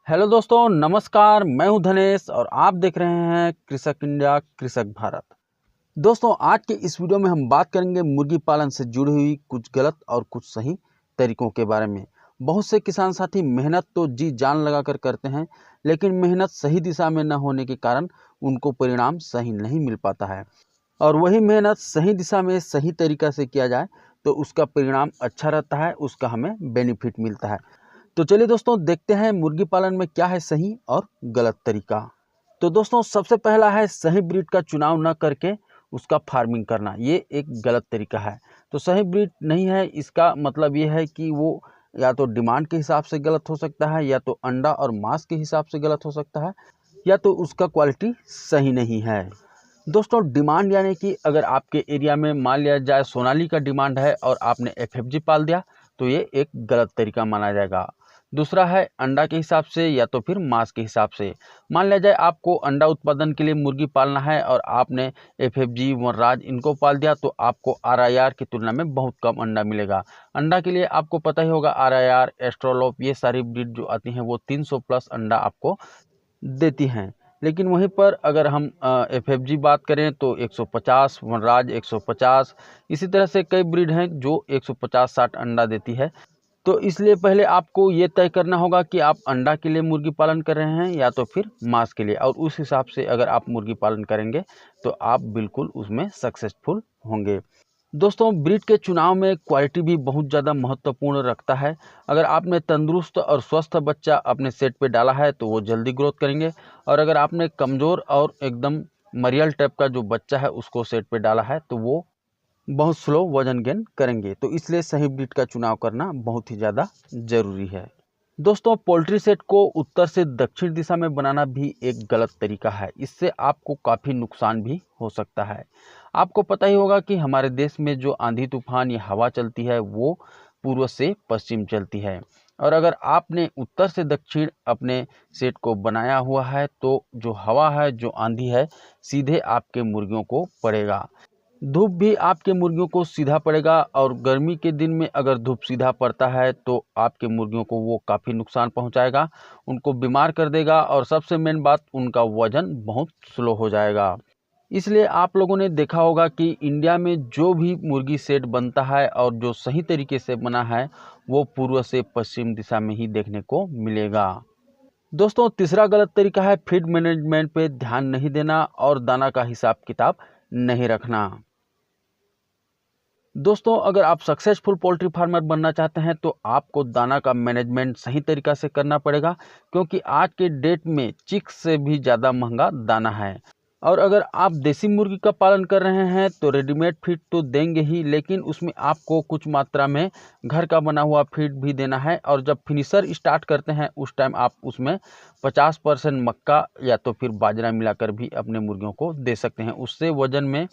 Hello दोस्तों, नमस्कार। मैं हूं धनेश और आप देख रहे हैं कृषक इंडिया कृषक भारत। दोस्तों, आज के इस वीडियो में हम बात करेंगे मुर्गी पालन से जुड़ी हुई कुछ गलत और कुछ सही तरीकों के बारे में। बहुत से किसान साथी मेहनत तो जी जान लगा कर करते हैं, लेकिन मेहनत सही दिशा में न होने के कारण उनको परिणाम सही नहीं मिल पाता है। और वही मेहनत सही दिशा में सही तरीका से किया जाए तो उसका परिणाम अच्छा रहता है, उसका हमें बेनिफिट मिलता है। तो चलिए दोस्तों, देखते हैं मुर्गी पालन में क्या है सही और गलत तरीका। तो दोस्तों, सबसे पहला है सही ब्रीड का चुनाव न करके उसका फार्मिंग करना। ये एक गलत तरीका है। तो सही ब्रीड नहीं है, इसका मतलब ये है कि वो या तो डिमांड के हिसाब से गलत हो सकता है, या तो अंडा और मांस के हिसाब से गलत हो सकता है, या तो उसका क्वालिटी सही नहीं है। दोस्तों, डिमांड यानी कि अगर आपके एरिया में मान लिया जाए सोनाली का डिमांड है और आपने एफएफजी पाल दिया तो ये एक गलत तरीका माना जाएगा। दूसरा है अंडा के हिसाब से या तो फिर मांस के हिसाब से। मान लिया जाए आपको अंडा उत्पादन के लिए मुर्गी पालना है और आपने एफएफजी वनराज इनको पाल दिया तो आपको आरआईआर की तुलना में बहुत कम अंडा मिलेगा। अंडा के लिए आपको पता ही होगा, आरआईआर, एस्ट्रोलोप, ये सारी ब्रीड जो आती हैं वो 300 प्लस अंडा आपको देती हैं। लेकिन वहीं पर अगर हम एफएफजी बात करें तो 150, वनराज 150, इसी तरह से कई ब्रीड हैं जो 150-60 अंडा देती है। तो इसलिए पहले आपको ये तय करना होगा कि आप अंडा के लिए मुर्गी पालन कर रहे हैं या तो फिर मांस के लिए, और उस हिसाब से अगर आप मुर्गी पालन करेंगे तो आप बिल्कुल उसमें सक्सेसफुल होंगे। दोस्तों, ब्रीड के चुनाव में क्वालिटी भी बहुत ज़्यादा महत्वपूर्ण रखता है। अगर आपने तंदुरुस्त और स्वस्थ बच्चा अपने सेट पे डाला है तो वो जल्दी ग्रोथ करेंगे, और अगर आपने कमज़ोर और एकदम मरियल टाइप का जो बच्चा है उसको सेट पे डाला है तो वो बहुत स्लो वजन गेन करेंगे। तो इसलिए सही ब्रीड का चुनाव करना बहुत ही ज़्यादा ज़रूरी है। दोस्तों, पोल्ट्री सेट को उत्तर से दक्षिण दिशा में बनाना भी एक गलत तरीका है। इससे आपको काफ़ी नुकसान भी हो सकता है। आपको पता ही होगा कि हमारे देश में जो आंधी तूफान या हवा चलती है वो पूर्व से पश्चिम चलती है, और अगर आपने उत्तर से दक्षिण अपने सेट को बनाया हुआ है तो जो हवा है, जो आंधी है, सीधे आपके मुर्गियों को पड़ेगा। धूप भी आपके मुर्गियों को सीधा पड़ेगा, और गर्मी के दिन में अगर धूप सीधा पड़ता है तो आपके मुर्गियों को वो काफ़ी नुकसान पहुंचाएगा, उनको बीमार कर देगा, और सबसे मेन बात, उनका वजन बहुत स्लो हो जाएगा। इसलिए आप लोगों ने देखा होगा कि इंडिया में जो भी मुर्गी सेट बनता है और जो सही तरीके से बना है वो पूर्व से पश्चिम दिशा में ही देखने को मिलेगा। दोस्तों, तीसरा गलत तरीका है फीड मैनेजमेंट पे ध्यान नहीं देना और दाना का हिसाब किताब नहीं रखना। दोस्तों, अगर आप सक्सेसफुल पोल्ट्री फार्मर बनना चाहते हैं तो आपको दाना का मैनेजमेंट सही तरीक़ा से करना पड़ेगा, क्योंकि आज के डेट में चिक्स से भी ज़्यादा महंगा दाना है। और अगर आप देसी मुर्गी का पालन कर रहे हैं तो रेडीमेड फीड तो देंगे ही, लेकिन उसमें आपको कुछ मात्रा में घर का बना हुआ फीड भी देना है। और जब फिनिशर स्टार्ट करते हैं उस टाइम आप उसमें 50% मक्का या तो फिर बाजरा मिलाकर भी अपने मुर्गियों को दे सकते हैं। उससे वजन में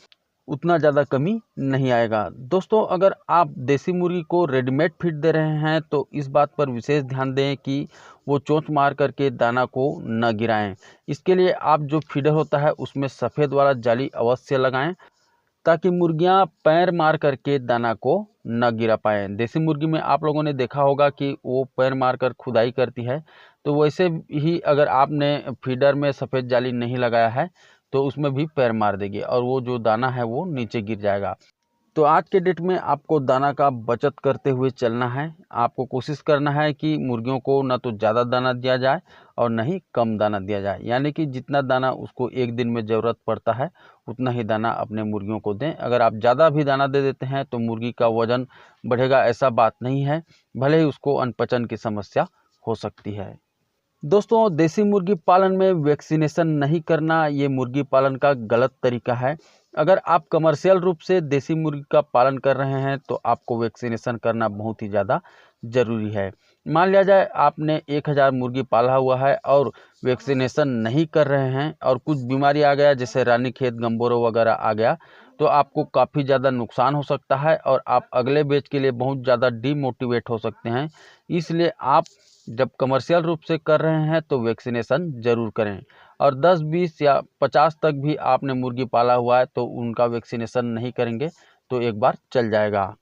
उतना ज़्यादा कमी नहीं आएगा। दोस्तों, अगर आप देसी मुर्गी को रेडीमेड फीड दे रहे हैं तो इस बात पर विशेष ध्यान दें कि वो चोंच मार करके दाना को न गिराएं। इसके लिए आप जो फीडर होता है उसमें सफ़ेद वाला जाली अवश्य लगाएं, ताकि मुर्गियां पैर मार करके दाना को न गिरा पाएँ। देसी मुर्गी में आप लोगों ने देखा होगा कि वो पैर मार कर खुदाई करती है, तो वैसे ही अगर आपने फीडर में सफ़ेद जाली नहीं लगाया है तो उसमें भी पैर मार देगी और वो जो दाना है वो नीचे गिर जाएगा। तो आज के डेट में आपको दाना का बचत करते हुए चलना है। आपको कोशिश करना है कि मुर्गियों को ना तो ज़्यादा दाना दिया जाए और ना ही कम दाना दिया जाए, यानी कि जितना दाना उसको एक दिन में ज़रूरत पड़ता है उतना ही दाना अपने मुर्गियों को दें। अगर आप ज़्यादा भी दाना दे देते हैं तो मुर्गी का वज़न बढ़ेगा, ऐसा बात नहीं है, भले ही उसको अनपचन की समस्या हो सकती है। दोस्तों, देसी मुर्गी पालन में वैक्सीनेशन नहीं करना ये मुर्गी पालन का गलत तरीका है। अगर आप कमर्शियल रूप से देसी मुर्गी का पालन कर रहे हैं तो आपको वैक्सीनेशन करना बहुत ही ज़्यादा ज़रूरी है। मान लिया जाए आपने 1000 मुर्गी पाला हुआ है और वैक्सीनेशन नहीं कर रहे हैं और कुछ बीमारी आ गया, जैसे रानीखेत, गम्बोरो वगैरह आ गया, तो आपको काफ़ी ज़्यादा नुकसान हो सकता है और आप अगले बैच के लिए बहुत ज़्यादा डीमोटिवेट हो सकते हैं। इसलिए आप जब कमर्शियल रूप से कर रहे हैं तो वैक्सीनेशन ज़रूर करें, और 10, 20 या 50 तक भी आपने मुर्गी पाला हुआ है तो उनका वैक्सीनेशन नहीं करेंगे तो एक बार चल जाएगा।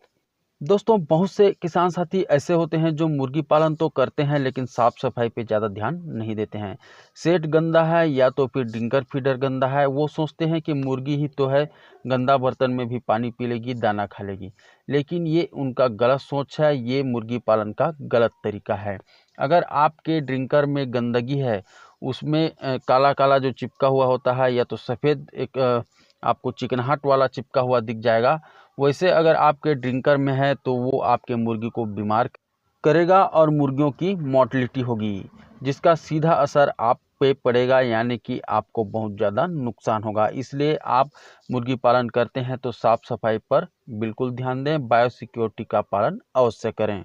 दोस्तों बहुत से किसान साथी ऐसे होते हैं जो मुर्गी पालन तो करते हैं लेकिन साफ़ सफाई पे ज़्यादा ध्यान नहीं देते हैं। सेट गंदा है या तो फिर ड्रिंकर फीडर गंदा है, वो सोचते हैं कि मुर्गी ही तो है, गंदा बर्तन में भी पानी पी लेगी, दाना खा लेगी। लेकिन ये उनका गलत सोच है, ये मुर्गी पालन का गलत तरीका है। अगर आपके ड्रिंकर में गंदगी है, उसमें काला काला जो चिपका हुआ होता है या तो सफ़ेद एक आपको चिकनाहट वाला चिपका हुआ दिख जाएगा, वैसे अगर आपके ड्रिंकर में है तो वो आपके मुर्गी को बीमार करेगा और मुर्गियों की मोर्टेलिटी होगी, जिसका सीधा असर आप पे पड़ेगा, यानी कि आपको बहुत ज़्यादा नुकसान होगा। इसलिए आप मुर्गी पालन करते हैं तो साफ़ सफाई पर बिल्कुल ध्यान दें, बायोसिक्योरिटी का पालन अवश्य करें।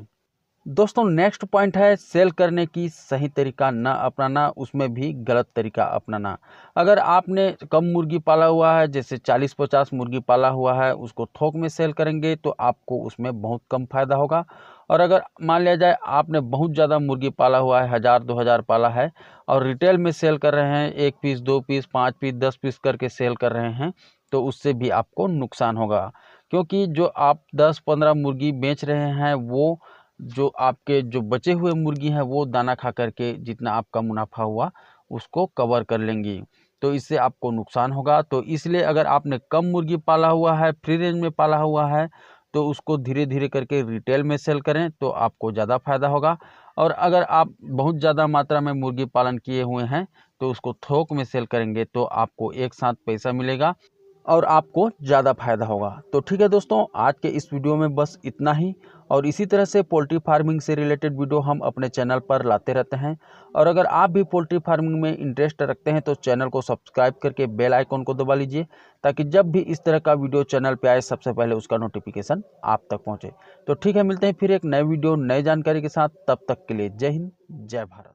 दोस्तों नेक्स्ट पॉइंट है सेल करने की सही तरीका ना अपनाना, उसमें भी गलत तरीका अपनाना। अगर आपने कम मुर्गी पाला हुआ है, जैसे 40-50 मुर्गी पाला हुआ है, उसको थोक में सेल करेंगे तो आपको उसमें बहुत कम फायदा होगा। और अगर मान लिया जाए आपने बहुत ज़्यादा मुर्गी पाला हुआ है, 1000-2000 पाला है और रिटेल में सेल कर रहे हैं, 1 पीस 2 पीस 5 पीस 10 पीस करके सेल कर रहे हैं, तो उससे भी आपको नुकसान होगा। क्योंकि जो आप 10-15 मुर्गी बेच रहे हैं, वो जो आपके जो बचे हुए मुर्गी हैं वो दाना खा करके जितना आपका मुनाफा हुआ उसको कवर कर लेंगी, तो इससे आपको नुकसान होगा। तो इसलिए अगर आपने कम मुर्गी पाला हुआ है, फ्री रेंज में पाला हुआ है, तो उसको धीरे धीरे करके रिटेल में सेल करें तो आपको ज़्यादा फायदा होगा। और अगर आप बहुत ज़्यादा मात्रा में मुर्गी पालन किए हुए हैं तो उसको थोक में सेल करेंगे तो आपको एक साथ पैसा मिलेगा और आपको ज़्यादा फायदा होगा। तो ठीक है दोस्तों, आज के इस वीडियो में बस इतना ही। और इसी तरह से पोल्ट्री फार्मिंग से रिलेटेड वीडियो हम अपने चैनल पर लाते रहते हैं। और अगर आप भी पोल्ट्री फार्मिंग में इंटरेस्ट रखते हैं तो चैनल को सब्सक्राइब करके बेल आइकन को दबा लीजिए, ताकि जब भी इस तरह का वीडियो चैनल पे आए सबसे पहले उसका नोटिफिकेशन आप तक पहुँचे। तो ठीक है, मिलते हैं फिर एक नए वीडियो नए जानकारी के साथ। तब तक के लिए जय हिंद, जय भारत।